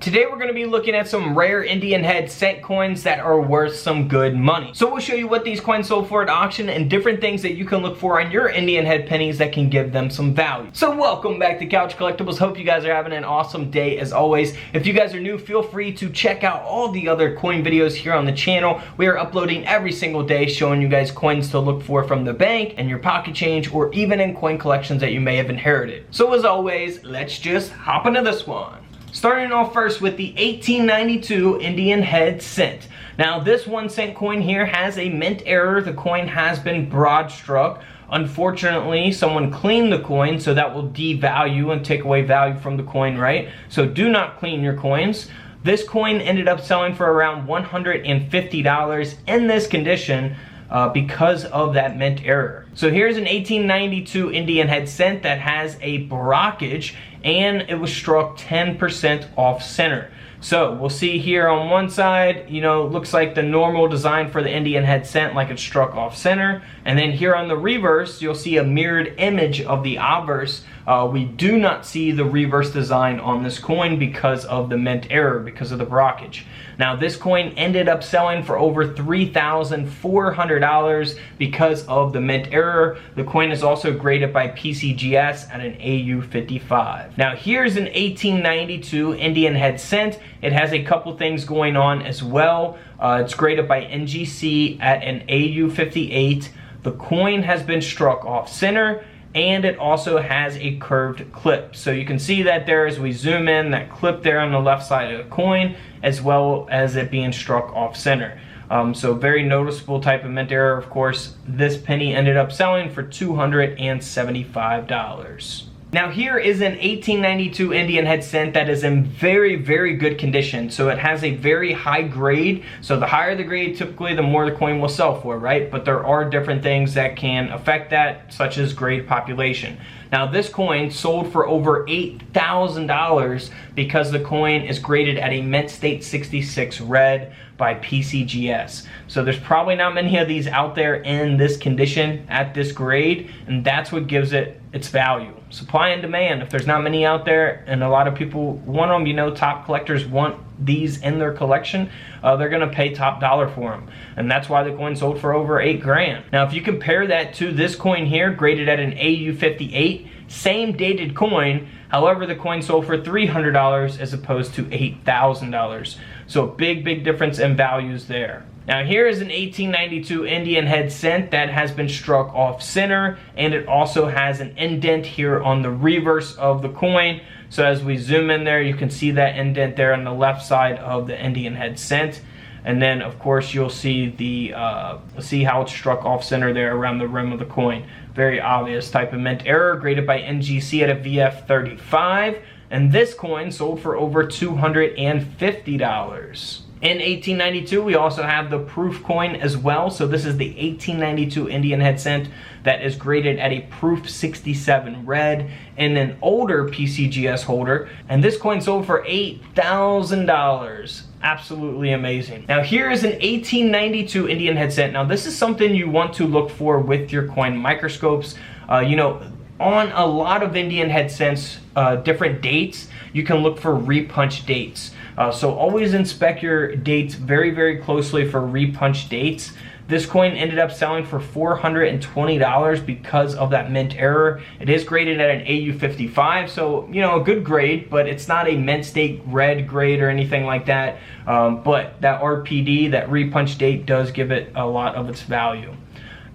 Today we're going to be looking at some rare Indian head cent coins that are worth some good money. So we'll show you what these coins sold for at auction and different things that you can look for on your Indian head pennies that can give them some value. So welcome back to Couch Collectibles. Hope you guys are having an awesome day as always. If you guys are new, feel free to check out all the other coin videos here on the channel. We are uploading every single day showing you guys coins to look for from the bank and your pocket change or even in coin collections that you may have inherited. So as always, let's just hop into this one. Starting off first with the 1892 Indian head cent. Now this 1 cent coin here has a mint error. The coin has been broad struck. Unfortunately, someone cleaned the coin, so that will devalue and take away value from the coin, right? So do not clean your coins. This coin ended up selling for around $150 in this condition because of that mint error. So here's an 1892 Indian head cent that has a blockage and it was struck 10% off center. So we'll see here on one side, you know, looks like the normal design for the Indian head cent, like it's struck off center. And then here on the reverse, you'll see a mirrored image of the obverse. We do not see the reverse design on this coin because of the mint error, because of the blockage. Now this coin ended up selling for over $3,400 because of the mint error. The coin is also graded by PCGS at an AU55. Now here's an 1892 Indian head cent. It has a couple things going on as well. It's graded by NGC at an AU58. The coin has been struck off center and it also has a curved clip. So you can see that there as we zoom in, that clip there on the left side of the coin, as well as it being struck off center. So very noticeable type of mint error. Of course, this penny ended up selling for $275. Now here is an 1892 Indian head cent that is in very, very good condition. So it has a very high grade. So the higher the grade, typically the more the coin will sell for, right? But there are different things that can affect that, such as grade population. Now this coin sold for over $8,000 because the coin is graded at a mint state 66 red by PCGS. So there's probably not many of these out there in this condition at this grade, and that's what gives it its value. Supply and demand. If there's not many out there and a lot of people want them, you know, top collectors want these in their collection, they're gonna pay top dollar for them. And that's why the coin sold for over $8 grand. Now if you compare that to this coin here, graded at an AU58, same dated coin, however the coin sold for $300 as opposed to $8,000. So big difference in values there. Now here is an 1892 Indian head cent that has been struck off center, and it also has an indent here on the reverse of the coin. So as we zoom in there, you can see that indent there on the left side of the Indian head cent. And then of course you'll see the see how it's struck off center there around the rim of the coin. Very obvious type of mint error, graded by NGC at a VF35. And this coin sold for over $250. In 1892, we also have the proof coin as well. So this is the 1892 Indian head cent that is graded at a proof 67 red in an older PCGS holder. And this coin sold for $8,000. Absolutely amazing. Now here is an 1892 Indian head cent. Now this is something you want to look for with your coin microscopes. You know, on a lot of Indian head cents, different dates, you can look for repunch dates. So always inspect your dates very closely for repunch dates. This coin ended up selling for $420 because of that mint error. It is graded at an AU55, so you know, a good grade, but it's not a mint state red grade or anything like that. But that RPD, that repunch date, does give it a lot of its value.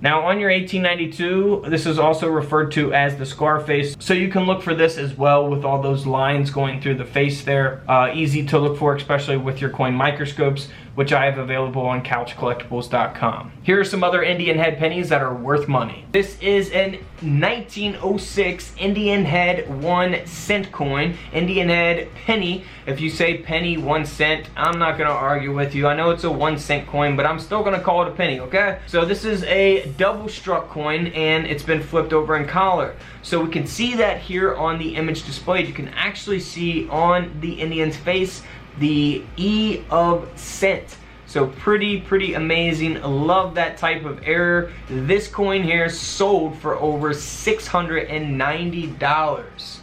Now on your 1892, this is also referred to as the scar face. So you can look for this as well with all those lines going through the face there. Easy to look for, especially with your coin microscopes, which I have available on couchcollectibles.com. Here are some other Indian head pennies that are worth money. This is an 1906 Indian head 1 cent coin, Indian head penny. If you say penny 1 cent, I'm not gonna argue with you. I know it's a 1 cent coin, but I'm still gonna call it a penny, okay? So this is a double struck coin and it's been flipped over in collar. So we can see that here on the image displayed. You can actually see on the Indian's face the E of cent. So pretty amazing. Love that type of error. This coin here sold for over $690.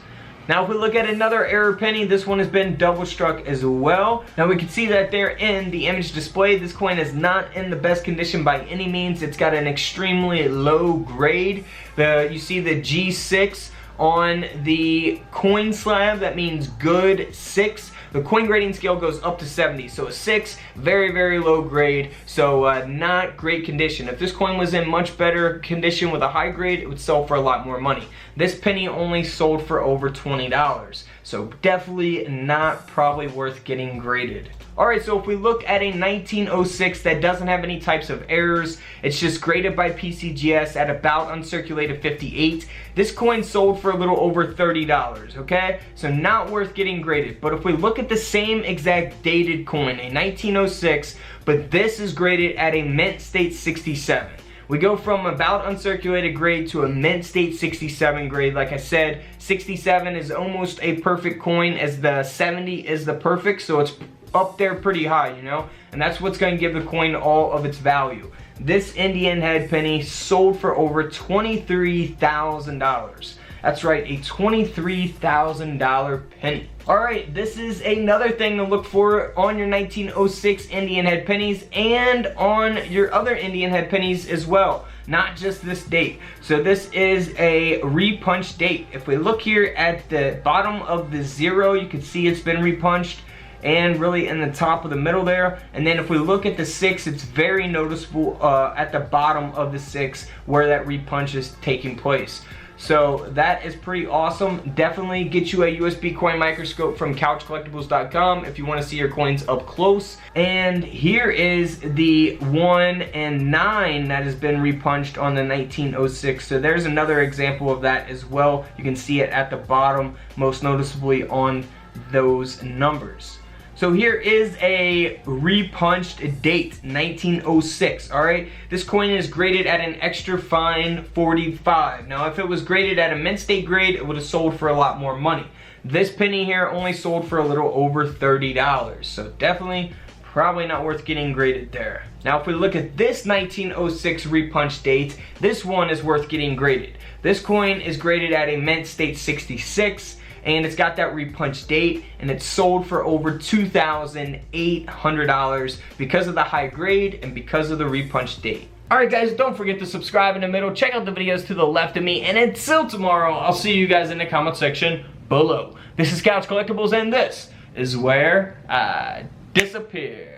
Now if we look at another error penny, this one has been double struck as well. Now we can see that there in the image display, this coin is not in the best condition by any means. It's got an extremely low grade. You see the G6 on the coin slab, that means good 6. The coin grading scale goes up to 70, so a 6, very, very low grade, so not great condition. If this coin was in much better condition with a high grade, it would sell for a lot more money. This penny only sold for over $20, so definitely not probably worth getting graded. Alright, so if we look at a 1906 that doesn't have any types of errors, it's just graded by PCGS at about uncirculated 58. This coin sold for a little over $30, okay? So not worth getting graded. But if we look at the same exact dated coin, a 1906, but this is graded at a mint state 67. We go from about uncirculated grade to a mint state 67 grade. Like I said, 67 is almost a perfect coin, as the 70 is the perfect, so it's up there pretty high, you know, and that's what's going to give the coin all of its value. This Indian head penny sold for over $23,000. That's right, a $23,000 penny. Alright, this is another thing to look for on your 1906 Indian head pennies and on your other Indian head pennies as well. Not just this date. So this is a repunch date. If we look here at the bottom of the 0, you can see it's been repunched, and really in the top of the middle there. And then if we look at the 6, it's very noticeable at the bottom of the 6 where that repunch is taking place. So that is pretty awesome. Definitely get you a USB coin microscope from couchcollectibles.com if you want to see your coins up close. And here is the 1 and 9 that has been repunched on the 1906. So there's another example of that as well. You can see it at the bottom, most noticeably on those numbers. So here is a repunched date, 1906, alright? This coin is graded at an extra fine 45. Now if it was graded at a mint state grade, it would have sold for a lot more money. This penny here only sold for a little over $30, so definitely probably not worth getting graded there. Now if we look at this 1906 repunch date, this one is worth getting graded. This coin is graded at a mint state 66, and it's got that repunch date, and it's sold for over $2,800 because of the high grade and because of the repunch date. Alright guys, don't forget to subscribe in the middle, check out the videos to the left of me, and until tomorrow, I'll see you guys in the comment section below. This is Couch Collectibles, and this is where I disappear.